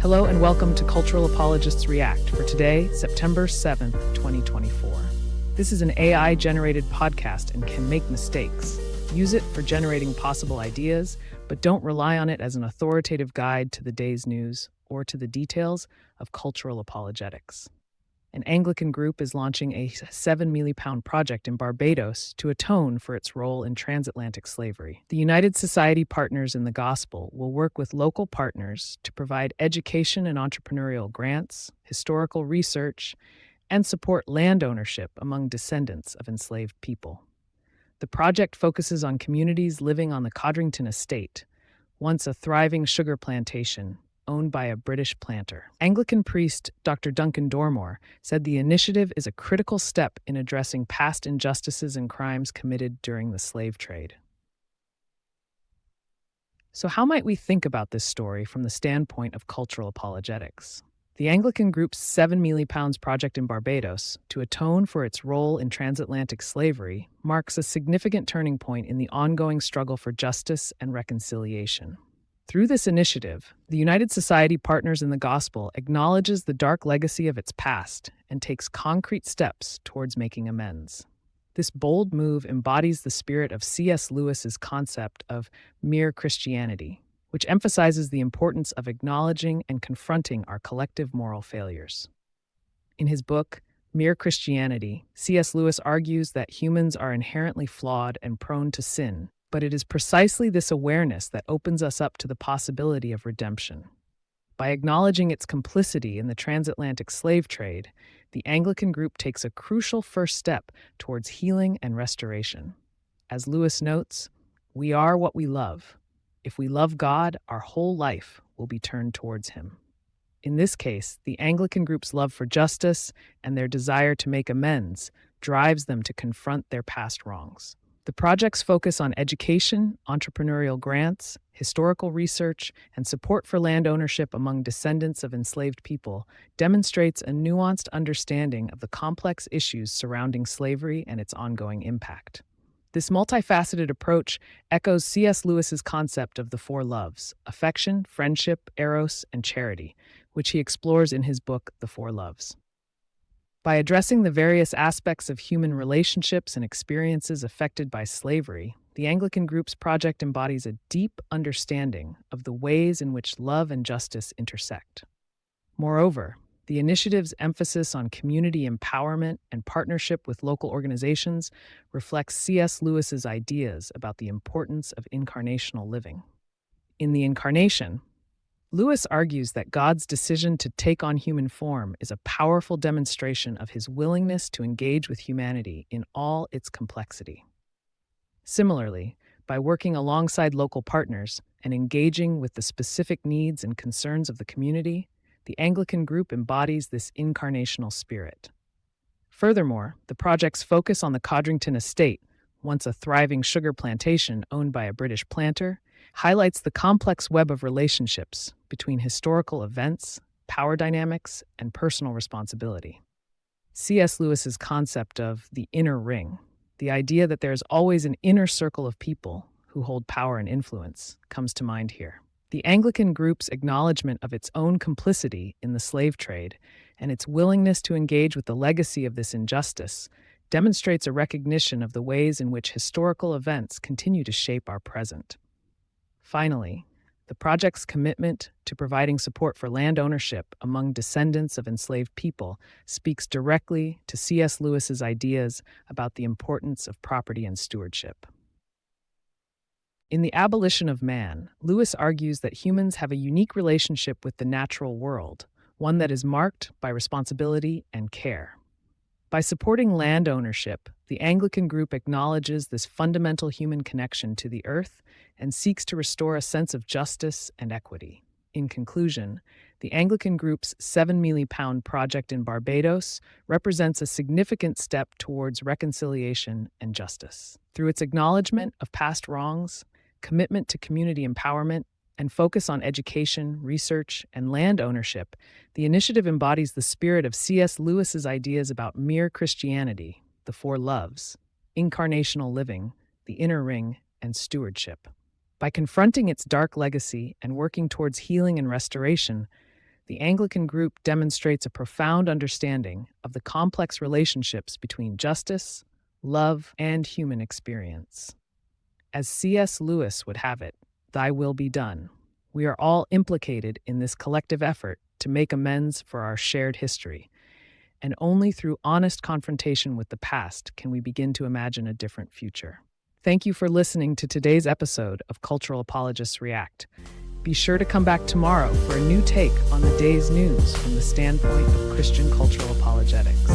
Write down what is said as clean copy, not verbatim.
Hello and welcome to Cultural Apologists React for today, September 7th, 2024. This is an AI-generated podcast and can make mistakes. Use it for generating possible ideas, but don't rely on it as an authoritative guide to the day's news or to the details of cultural apologetics. An Anglican group is launching a 7 million project in Barbados to atone for its role in transatlantic slavery. The United Society Partners in the Gospel will work with local partners to provide education and entrepreneurial grants, historical research, and support land ownership among descendants of enslaved people. The project focuses on communities living on the Codrington estate, once a thriving sugar plantation owned by a British planter. Anglican priest Dr. Duncan Dormore said the initiative is a critical step in addressing past injustices and crimes committed during the slave trade. So how might we think about this story from the standpoint of cultural apologetics? The Anglican group's 7 million pounds project in Barbados to atone for its role in transatlantic slavery marks a significant turning point in the ongoing struggle for justice and reconciliation. Through this initiative, the United Society Partners in the Gospel acknowledges the dark legacy of its past and takes concrete steps towards making amends. This bold move embodies the spirit of C.S. Lewis's concept of mere Christianity, which emphasizes the importance of acknowledging and confronting our collective moral failures. In his book, Mere Christianity, C.S. Lewis argues that humans are inherently flawed and prone to sin, but it is precisely this awareness that opens us up to the possibility of redemption. By acknowledging its complicity in the transatlantic slave trade, the Anglican group takes a crucial first step towards healing and restoration. As Lewis notes, we are what we love. If we love God, our whole life will be turned towards Him. In this case, the Anglican group's love for justice and their desire to make amends drives them to confront their past wrongs. The project's focus on education, entrepreneurial grants, historical research, and support for land ownership among descendants of enslaved people demonstrates a nuanced understanding of the complex issues surrounding slavery and its ongoing impact. This multifaceted approach echoes C.S. Lewis's concept of the four loves: affection, friendship, eros, and charity, which he explores in his book, The Four Loves. By addressing the various aspects of human relationships and experiences affected by slavery, the Anglican group's project embodies a deep understanding of the ways in which love and justice intersect. Moreover, the initiative's emphasis on community empowerment and partnership with local organizations reflects C.S. Lewis's ideas about the importance of incarnational living. In The Incarnation, Lewis argues that God's decision to take on human form is a powerful demonstration of His willingness to engage with humanity in all its complexity. Similarly, by working alongside local partners and engaging with the specific needs and concerns of the community, the Anglican group embodies this incarnational spirit. Furthermore, the project's focus on the Codrington estate, once a thriving sugar plantation owned by a British planter, highlights the complex web of relationships between historical events, power dynamics, and personal responsibility. C.S. Lewis's concept of the inner ring, the idea that there is always an inner circle of people who hold power and influence, comes to mind here. The Anglican group's acknowledgement of its own complicity in the slave trade and its willingness to engage with the legacy of this injustice demonstrates a recognition of the ways in which historical events continue to shape our present. Finally, the project's commitment to providing support for land ownership among descendants of enslaved people speaks directly to C.S. Lewis's ideas about the importance of property and stewardship. In The Abolition of Man, Lewis argues that humans have a unique relationship with the natural world, one that is marked by responsibility and care. By supporting land ownership, the Anglican group acknowledges this fundamental human connection to the earth and seeks to restore a sense of justice and equity. In conclusion, the Anglican group's 7 million pound project in Barbados represents a significant step towards reconciliation and justice. Through its acknowledgement of past wrongs, commitment to community empowerment, and focus on education, research, and land ownership, the initiative embodies the spirit of C.S. Lewis's ideas about mere Christianity, the four loves, incarnational living, the inner ring, and stewardship. By confronting its dark legacy and working towards healing and restoration, The Anglican group demonstrates a profound understanding of the complex relationships between justice, love, and human experience. As C.S. Lewis would have it, "Thy will be done." We are all implicated in this collective effort to make amends for our shared history, and only through honest confrontation with the past can we begin to imagine a different future. Thank you for listening to today's episode of Cultural Apologists React. Be sure to come back tomorrow for a new take on the day's news from the standpoint of Christian cultural apologetics.